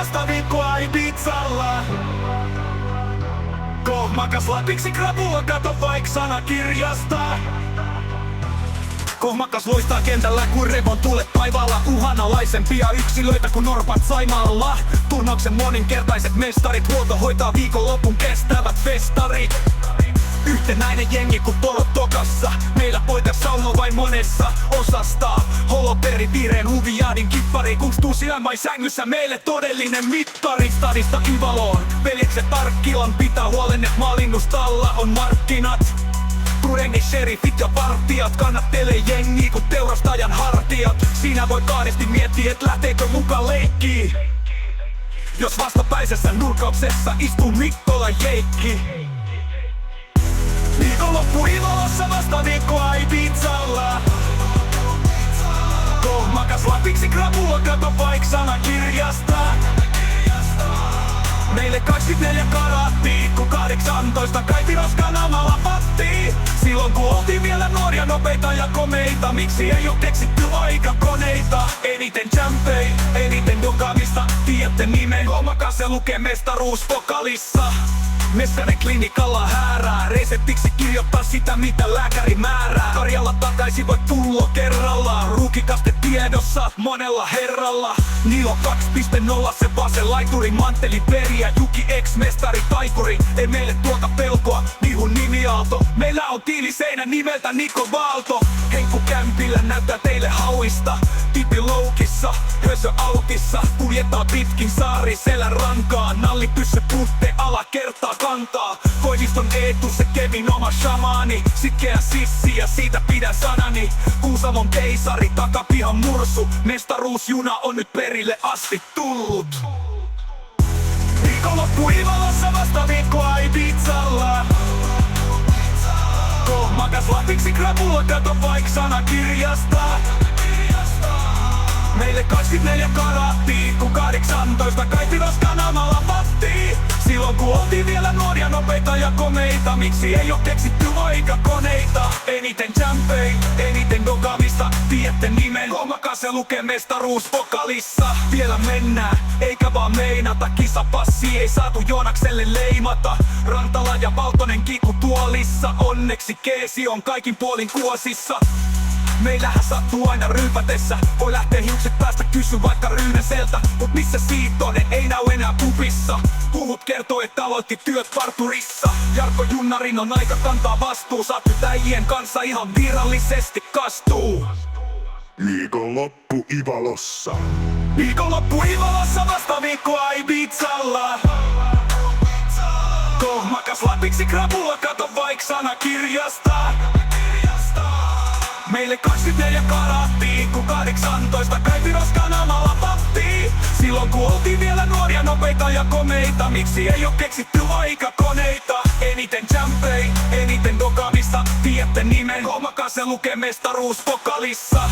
vasta viikkoa Ibizalla. Kohmakas lapiksi krapula, kato vaik sanakirjasta. Kohmakas loistaa kentällä kuin revon tulet taivaalla. Uhanalaisempia yksilöitä kuin norpat Saimaalla. Turnauksen moninkertaiset mestarit, huolto hoitaa viikonlopun kestävät festarit. Yhtenäinen jengi kuin porot tokassa. Meillä poitessa on vain monessa osasta. Holoperi, vireen, huvijaadin kippari. Kunstuu sijainmai sängyssä meille todellinen mittari. Stadista Ivaloon, veljekset Arkkilan pitää huolen, et maalinnustalla on markkinat. Turengi, sheriffit ja partijat kannattelee jengi kun teurastajan hartiat. Siinä voi kahdesti miettiä, et lähteekö mukaan leikkiin. Jos vastapäisessä nurkauksessa istuu Mikkola Jeikki. Viikonloppu Ivalossa vasta viikkoa Ibizalla. Kohmakas lapiksi krapula, kato vaik sanakirjasta. Meille 24 karattia, kun 18 kai Viroskanamalla pattii. Silloin kun oltiin vielä nuoria, nopeita ja komeita, miksi ei oo keksitty aikakoneita? Eniten champei, eniten dokaamista, tiedätte nimen. Kohmakas se lukee mestaruus vokalissa. Mestaren klinikalla häärää, reseptiksi kirjoittaa sitä mitä lääkäri määrää. Karjalla takaisin voi tulla kerralla, ruukikaste tiedossa monella herralla. Nilo 2.0 se vasen laituri, manteli periä, Juki ex-mestari taikuri. Ei meille tuota pelkoa, Nihun nimi Aalto. Meillä on tiiliseinä nimeltä Niko Valto. Henkku kämpillä näyttää teille hauista, Tipi loukissa, hösö autissa. Kuljetaan pitkin saari selän rankaa, nalli pyssy putte ala kertaa kantaa. Koiviston Eetu se Kevin oma shamaani, sitkeä sissi ja siitä pidän sanani. Kuusamon keisari, takapihan mursu, mestaruusjuna on nyt perille asti tullut. Viikonloppu Ivalossa vasta viikkoa Ibizalla. Kohmakas lapiksi krapula, kato vaik sanakirjasta. Meille 24 karattia, kun 18 kai Viroskanamalla pattii. Silloin kun oltiin vielä nuoria, nopeita ja komeita, miksi ei oo keksitty aikakoneita? Eniten champei, eniten dokaamista, tiedätte nimen. Kohmakas se lukee mestaruus vokalissa. Vielä mennään, eikä vaan meinata, kisapassi ei saatu Joonakselle leimata. Rantala ja Valtonen kiikku tuolissa, onneksi Keesi on kaikin puolin kuosissa. Meillähän sattuu aina ryypätessä, voi lähteä hiukset päästä kysy vaikka Ryynäseltä. Mut missä Siitonen ei näy enää pubissa? Huhut kertoo, että aloitti työt parturissa. Jarkko Junnarin on aika kantaa vastuu, saat nyt äijien kanssa ihan virallisesti kastuu. Viikonloppu Ivalossa. Viikonloppu Ivalossa vasta viikkoa Ibizalla. Kohmakas lapiksi krapula, kato vaik sanakirjasta. Meille 24 karattia, kun 18 kai Viroskanamalla pattii. Silloin kun oltiin vielä nuoria, nopeita ja komeita, miksi ei oo keksitty aikakoneita? Eniten champei, eniten dokaamista, tiedätte nimen. Kohmakas se lukee mestaruus vokalissa.